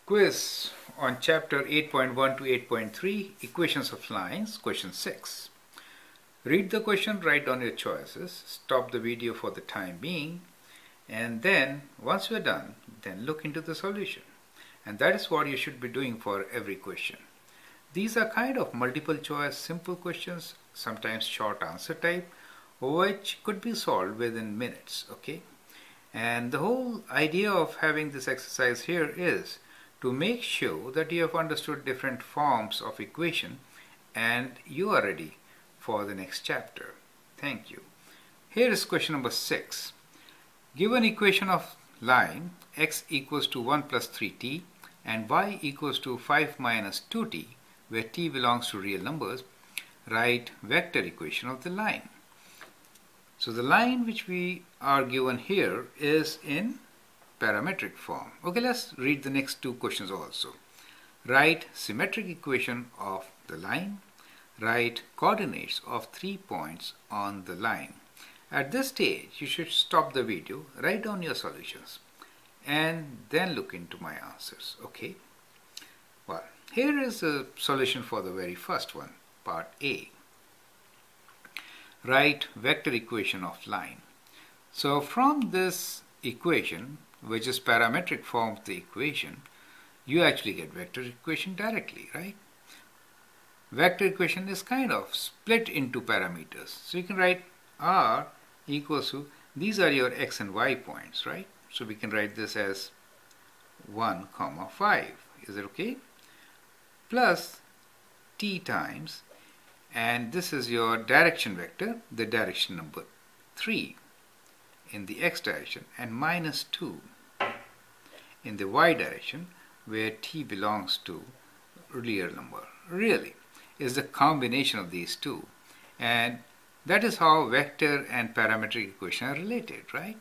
Quiz on chapter 8.1 to 8.3, Equations of Lines, question 6. Read the question, write down your choices, stop the video for the time being, and then once you are done, then look into the solution. And that is what you should be doing for every question. These are kind of multiple choice simple questions, sometimes short answer type, which could be solved within minutes, okay? And the whole idea of having this exercise here is to make sure that you have understood different forms of equation and you are ready for the next chapter. Thank you. Here is question number 6. Given equation of line x equals to 1 plus 3t and y equals to 5 minus 2t, where t belongs to real numbers, write vector equation of the line. So the line which we are given here is in parametric form. Okay, let's read the next two questions also. Write symmetric equation of the line. Write coordinates of 3 points on the line. At this stage, you should stop the video, write down your solutions, and then look into my answers. Okay? Well, here is the solution for the very first one, part A. Write vector equation of line. So from this equation, which is parametric form of the equation, you actually get vector equation directly, right? Vector equation is kind of split into parameters. So you can write r equals to, these are your x and y points, right? So we can write this as 1, 5. Is it okay? Plus t times, and this is your direction vector, the direction number 3 in the x direction, and minus 2 in the y direction, where t belongs to real number. Really is the combination of these two, and that is how vector and parametric equation are related, right?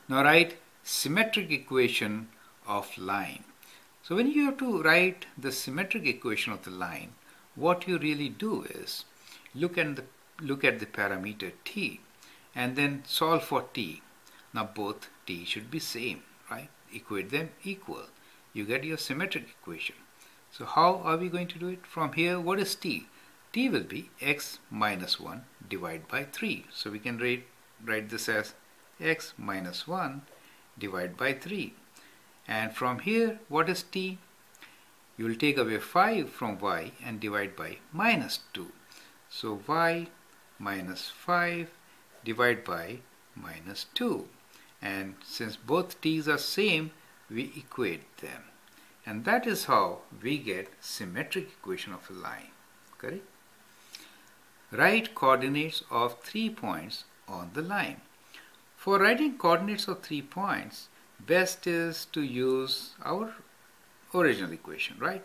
Now write symmetric equation of line. So when you have to write the symmetric equation of the line, what you really do is look at the parameter t and then solve for t. Now both t should be same, right? Equate them equal. You get your symmetric equation. So how are we going to do it? From here, what is t? T will be x minus 1 divided by 3. So we can write this as x minus 1 divided by 3. And from here, what is t? You will take away 5 from y and divide by minus 2. So y minus 5 divided by minus 2. And since both t's are same, we equate them. And that is how we get symmetric equation of a line. Correct? Write coordinates of 3 points on the line. For writing coordinates of 3 points, best is to use our original equation, right?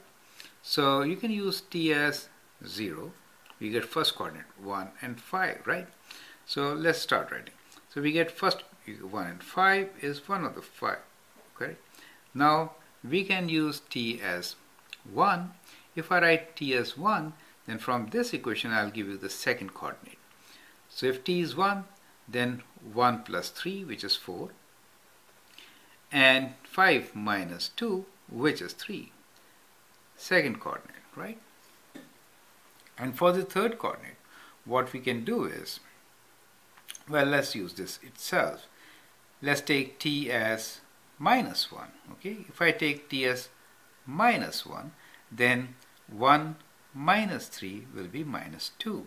So you can use t as 0. We get first coordinate 1 and 5, right? So let's start writing. So we get first 1 and 5 is one of the 5, correct? Now we can use t as 1. If I write t as 1, then from this equation I'll give you the second coordinate. So if t is 1, then 1 plus 3, which is 4, and 5 minus 2, which is 3. Second coordinate, right? And for the third coordinate, what we can do is, well, let's use this itself. Let's take t as minus 1, okay? If I take t as minus 1, then 1 minus 3 will be minus 2.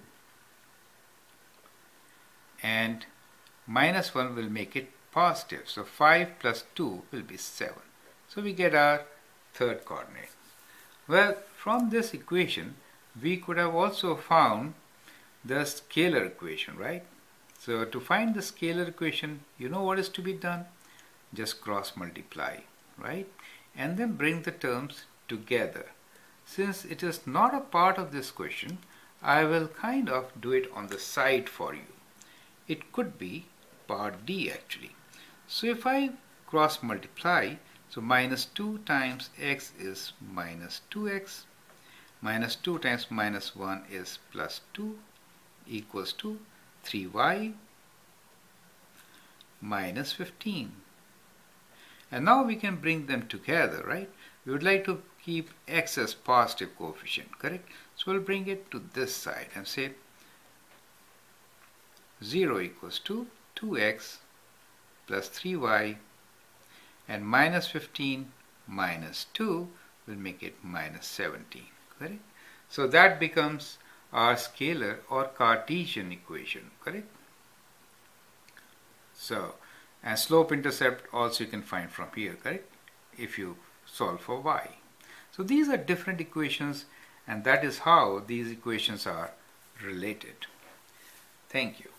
And minus 1 will make it positive. So 5 plus 2 will be 7. So we get our third coordinate. Well, from this equation, we could have also found the scalar equation, right? So to find the scalar equation, you know what is to be done? Just cross multiply, right? And then bring the terms together. Since it is not a part of this question, I will kind of do it on the side for you. It could be part D actually. So if I cross multiply, so minus 2 times x is minus 2x, minus 2 times minus 1 is plus 2 equals to 3y minus 15. And now we can bring them together, right? We would like to keep x as positive coefficient, correct? So we'll bring it to this side and say 0 equals to 2x plus 3y, and minus 15 minus 2 will make it minus 17, correct? So that becomes our scalar or Cartesian equation, correct? So, and slope intercept also you can find from here, correct? If you solve for y. So these are different equations, and that is how these equations are related. Thank you.